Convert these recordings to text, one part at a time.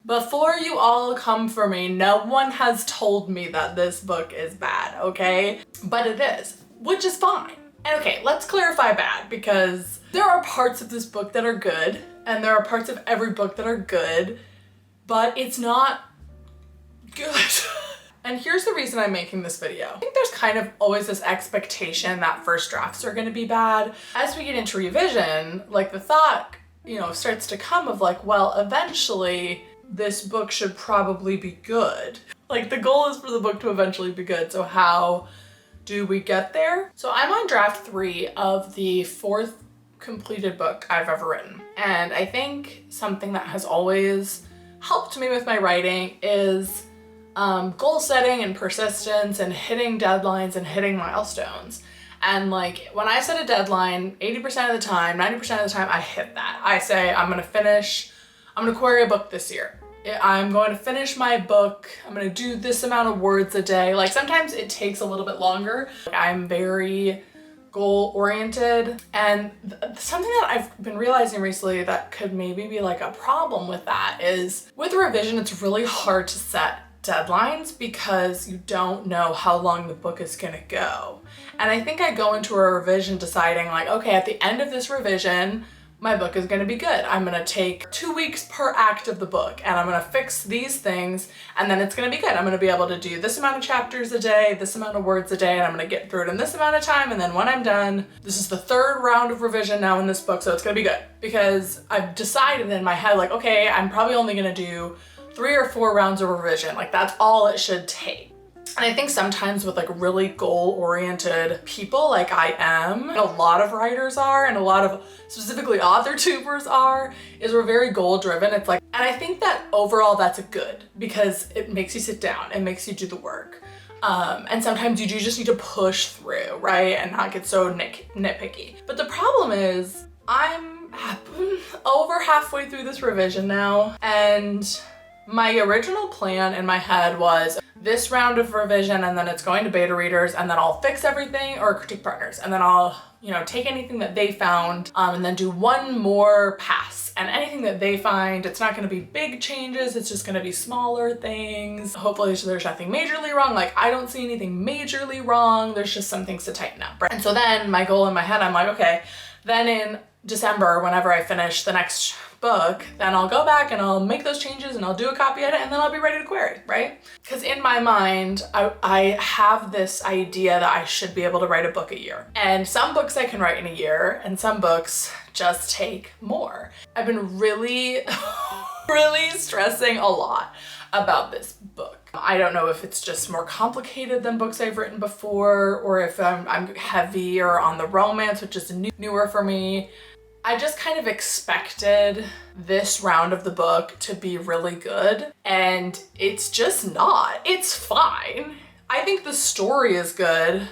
Before you all come for me, no one has told me that this book is bad, okay? But it is, which is fine. And okay, let's clarify bad, because there are parts of this book that are good, and there are parts of every book that are good, but it's not good. And here's the reason I'm making this video. I think there's kind of always this expectation that first drafts are gonna be bad. As we get into revision, like the thought, starts to come of like, well, eventually this book should probably be good. Like the goal is for the book to eventually be good, so how do we get there? So I'm on draft 3 of the 4th completed book I've ever written. And I think something that has always helped me with my writing is goal setting and persistence and hitting deadlines and hitting milestones. And like when I set a deadline, 80% of the time, 90% of the time, I hit that. I say, I'm gonna query a book this year. I'm going to finish my book. I'm gonna do this amount of words a day. Like sometimes it takes a little bit longer. I'm very goal oriented, and something that I've been realizing recently that could maybe be like a problem with that is with revision, it's really hard to set deadlines because you don't know how long the book is gonna go. And I think I go into a revision deciding like, okay, at the end of this revision, my book is gonna be good. I'm gonna take 2 weeks per act of the book and I'm gonna fix these things and then it's gonna be good. I'm gonna be able to do this amount of chapters a day, this amount of words a day, and I'm gonna get through it in this amount of time, and then when I'm done, this is the 3rd round of revision now in this book, so it's gonna be good. Because I've decided in my head like, okay, I'm probably only gonna do 3 or 4 rounds of revision. Like that's all it should take. And I think sometimes with like really goal-oriented people like I am, and a lot of writers are, and a lot of specifically author-tubers are, is we're very goal-driven. It's like, and I think that overall that's good because it makes you sit down, it makes you do the work. And sometimes you do just need to push through, right? And not get so nitpicky. But the problem is I'm over halfway through this revision now, and my original plan in my head was this round of revision and then it's going to beta readers and then I'll fix everything, or critique partners, and then I'll, take anything that they found and then do one more pass. And anything that they find, it's not gonna be big changes, it's just gonna be smaller things. Hopefully there's nothing majorly wrong. Like I don't see anything majorly wrong, there's just some things to tighten up, right? And so then my goal in my head, I'm like, okay, then in December, whenever I finish the next book, then I'll go back and I'll make those changes and I'll do a copy edit and then I'll be ready to query, right? Because in my mind, I have this idea that I should be able to write a book a year. And some books I can write in a year and some books just take more. I've been really, really stressing a lot about this book. I don't know if it's just more complicated than books I've written before, or if I'm heavier on the romance, which is newer for me. I just kind of expected this round of the book to be really good, and it's just not. It's fine. I think the story is good,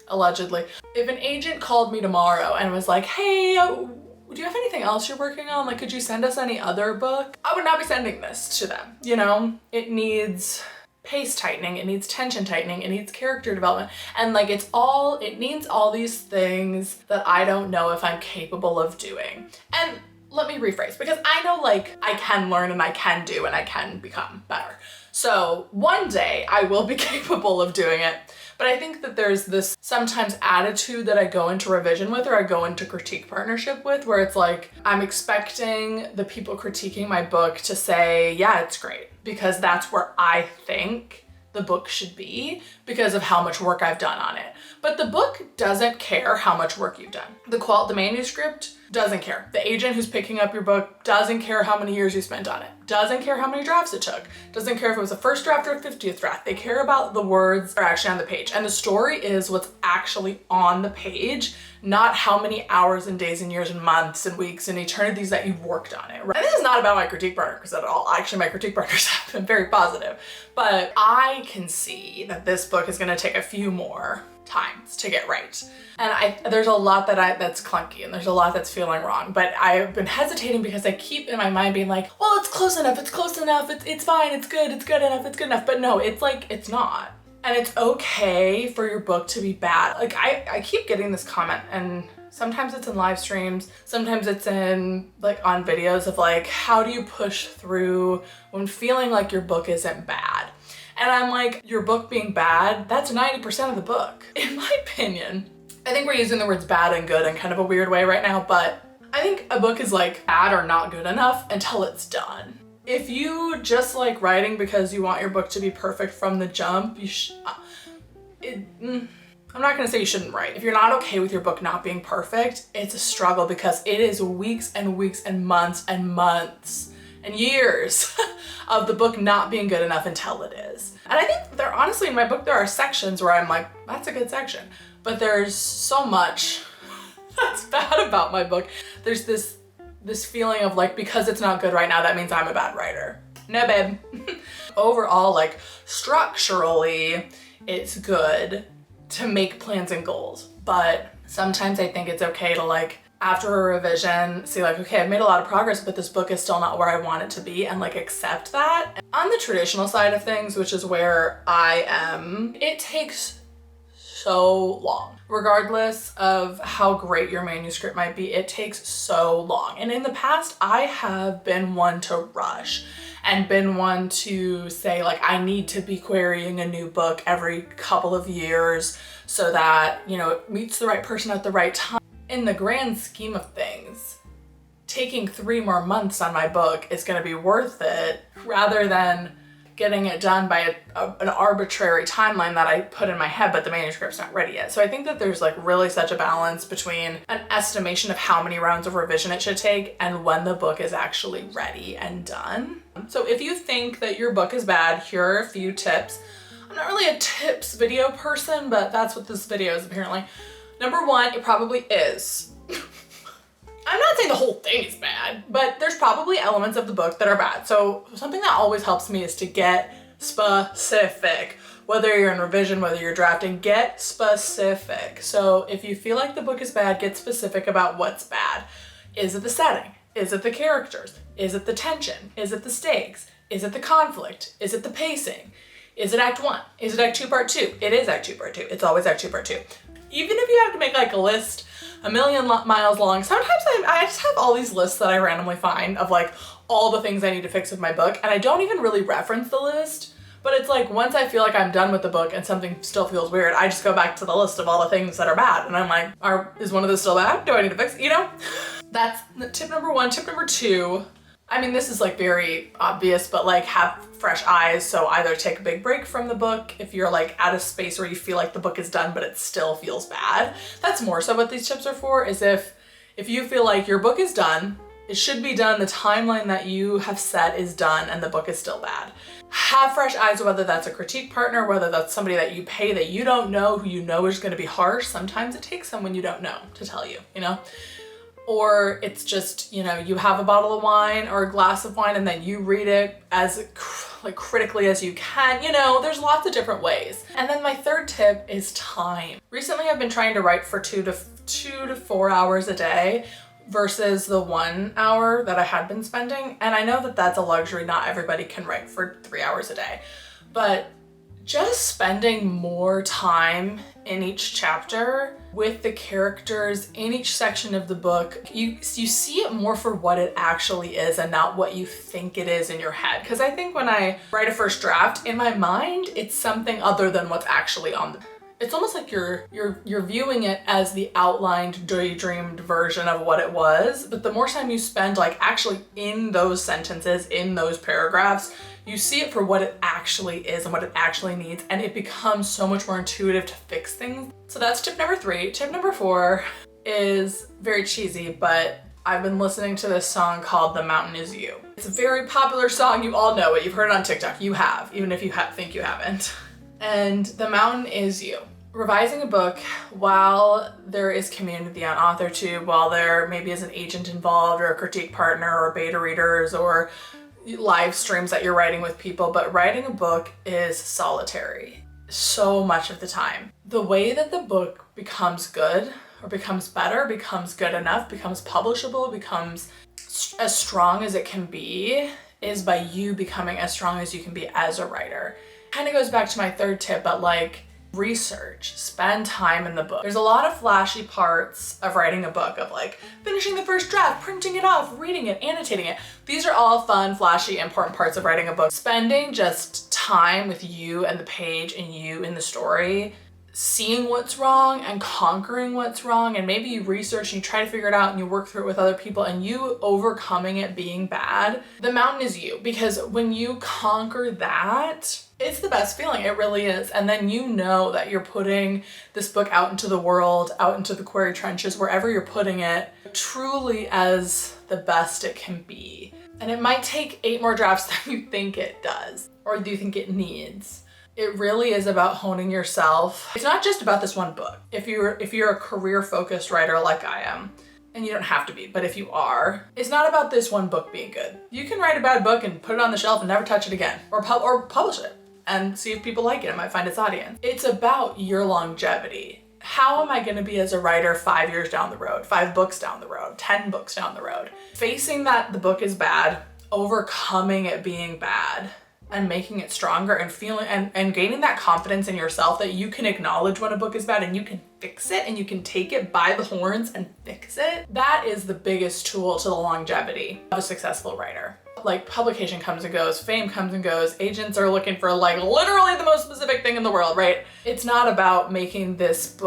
allegedly. If an agent called me tomorrow and was like, hey, do you have anything else you're working on? Like, could you send us any other book? I would not be sending this to them, It needs pace tightening, it needs tension tightening, it needs character development, and like it needs all these things that I don't know if I'm capable of doing. And let me rephrase, because I know like I can learn and I can do and I can become better. So one day I will be capable of doing it. But I think that there's this sometimes attitude that I go into revision with, or I go into critique partnership with, where it's like, I'm expecting the people critiquing my book to say, yeah, it's great, because that's where I think the book should be because of how much work I've done on it. But the book doesn't care how much work you've done. The manuscript doesn't care. The agent who's picking up your book doesn't care how many years you spent on it. Doesn't care how many drafts it took. Doesn't care if it was a first draft or a 50th draft. They care about the words that are actually on the page. And the story is what's actually on the page, not how many hours and days and years and months and weeks and eternities that you've worked on it. Right? And this is not about my critique partners at all. Actually, my critique partners have been very positive. But I can see that this book is gonna take a few more times to get right. And there's a lot that's clunky and there's a lot that's feeling wrong, but I've been hesitating because I keep in my mind being like, well, it's close enough, it's fine, it's good enough. But no, it's like, it's not. And it's okay for your book to be bad. Like I keep getting this comment, and Sometimes it's in live streams, sometimes it's in like on videos of like, how do you push through when feeling like your book isn't bad? And I'm like, your book being bad, that's 90% of the book. In my opinion, I think we're using the words bad and good in kind of a weird way right now, but I think a book is like bad or not good enough until it's done. If you just like writing because you want your book to be perfect from the jump, I'm not gonna say you shouldn't write. If you're not okay with your book not being perfect, it's a struggle because it is weeks and weeks and months and years of the book not being good enough until it is. And I think honestly in my book, there are sections where I'm like, that's a good section. But there's so much that's bad about my book. There's this feeling of like, because it's not good right now, that means I'm a bad writer. No, babe. Overall, like structurally, it's good to make plans and goals, but sometimes I think it's okay to like, after a revision, see like, okay, I've made a lot of progress, but this book is still not where I want it to be, and like accept that. On the traditional side of things, which is where I am, it takes so long. Regardless of how great your manuscript might be, it takes so long. And in the past, I have been one to rush and been one to say like, I need to be querying a new book every couple of years so that, you know, it meets the right person at the right time. In the grand scheme of things, taking 3 more months on my book is gonna be worth it rather than getting it done by an arbitrary timeline that I put in my head, but the manuscript's not ready yet. So I think that there's like really such a balance between an estimation of how many rounds of revision it should take and when the book is actually ready and done. So if you think that your book is bad, here are a few tips. I'm not really a tips video person, but that's what this video is apparently. Number 1, it probably is. I'm not saying the whole thing is bad, but there's probably elements of the book that are bad. So something that always helps me is to get specific. Whether you're in revision, whether you're drafting, get specific. So if you feel like the book is bad, get specific about what's bad. Is it the setting? Is it the characters? Is it the tension? Is it the stakes? Is it the conflict? Is it the pacing? Is it Act 1? Is it Act 2, Part 2? It is Act 2, Part 2. It's always Act 2, Part 2. Even if you have to make like a list a million miles long, sometimes I just have all these lists that I randomly find of like all the things I need to fix with my book, and I don't even really reference the list, but it's like once I feel like I'm done with the book and something still feels weird, I just go back to the list of all the things that are bad, and I'm like, is one of those still bad? Do I need to fix it? You know? That's tip number 1. Tip number 2, I mean, this is like very obvious, but like have fresh eyes. So either take a big break from the book if you're like at a space where you feel like the book is done, but it still feels bad. That's more so what these tips are for, is if you feel like your book is done, it should be done, the timeline that you have set is done, and the book is still bad. Have fresh eyes, whether that's a critique partner, whether that's somebody that you pay that you don't know, who you know is gonna be harsh. Sometimes it takes someone you don't know to tell you, you know? Or it's just, you know, you have a bottle of wine or a glass of wine and then you read it as like critically as you can. You know, there's lots of different ways. And then my third tip is time. Recently, I've been trying to write for 2 to 4 hours a day versus the 1 hour that I had been spending. And I know that that's a luxury. Not everybody can write for 3 hours a day, but just spending more time in each chapter with the characters in each section of the book, you see it more for what it actually is and not what you think it is in your head. Because I think when I write a first draft, in my mind, it's something other than what's actually on the. It's almost like you're viewing it as the outlined, daydreamed version of what it was. But the more time you spend like actually in those sentences, in those paragraphs, you see it for what it actually is and what it actually needs, and it becomes so much more intuitive to fix things. So that's tip number 3. Tip number 4 is very cheesy, but I've been listening to this song called The Mountain Is You. It's a very popular song. You all know it. You've heard it on TikTok. You have, even if you think you haven't. And The Mountain Is You. Revising a book while there is community on authortube, while there maybe is an agent involved or a critique partner or beta readers or live streams that you're writing with people, but writing a book is solitary so much of the time. The way that the book becomes good or becomes better, becomes good enough, becomes publishable, becomes as strong as it can be is by you becoming as strong as you can be as a writer. Kind of goes back to my third tip, but like Research, spend time in the book. There's a lot of flashy parts of writing a book, of like finishing the first draft, printing it off, reading it, annotating it. These are all fun, flashy, important parts of writing a book. Spending just time with you and the page and you in the story, seeing what's wrong and conquering what's wrong, and maybe you research and you try to figure it out and you work through it with other people and you overcoming it being bad. The mountain is you, because when you conquer that, it's the best feeling, it really is. And then you know that you're putting this book out into the world, out into the query trenches, wherever you're putting it, truly as the best it can be. And it might take 8 more drafts than you think it does, or do you think it needs. It really is about honing yourself. It's not just about this one book. If you're a career-focused writer like I am, and you don't have to be, but if you are, it's not about this one book being good. You can write a bad book and put it on the shelf and never touch it again, or publish it and see if people like it. It might find its audience. It's about your longevity. How am I gonna be as a writer 5 years down the road, 5 books down the road, 10 books down the road? Facing that the book is bad, overcoming it being bad, and making it stronger, and feeling and gaining that confidence in yourself that you can acknowledge when a book is bad and you can fix it and you can take it by the horns and fix it. That is the biggest tool to the longevity of a successful writer. Like, publication comes and goes, fame comes and goes, agents are looking for like literally the most specific thing in the world, right? It's not about making this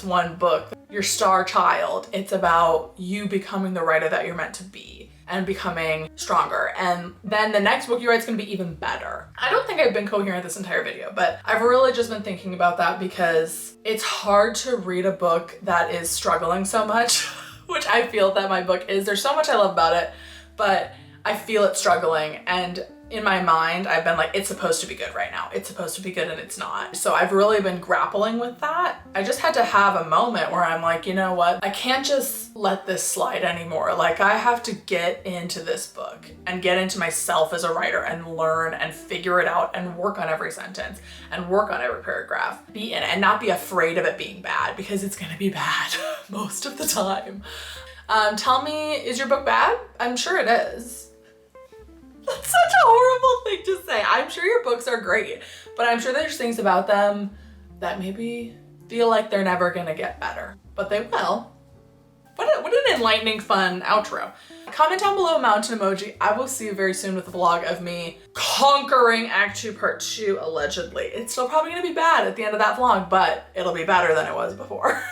one book your star child. It's about you becoming the writer that you're meant to be and becoming stronger. And then the next book you write is gonna be even better. I don't think I've been coherent this entire video, but I've really just been thinking about that because it's hard to read a book that is struggling so much, which I feel that my book is. There's so much I love about it, but I feel it struggling, and in my mind, I've been like, it's supposed to be good right now. It's supposed to be good and it's not. So I've really been grappling with that. I just had to have a moment where I'm like, you know what? I can't just let this slide anymore. Like, I have to get into this book and get into myself as a writer and learn and figure it out and work on every sentence and work on every paragraph. Be in it and not be afraid of it being bad, because it's gonna be bad most of the time. Tell me, is your book bad? I'm sure it is. That's such a horrible thing to say. I'm sure your books are great, but I'm sure there's things about them that maybe feel like they're never gonna get better, but they will. What an enlightening, fun outro. Comment down below a mountain emoji. I will see you very soon with a vlog of me conquering Act 2 Part 2, allegedly. It's still probably gonna be bad at the end of that vlog, but it'll be better than it was before.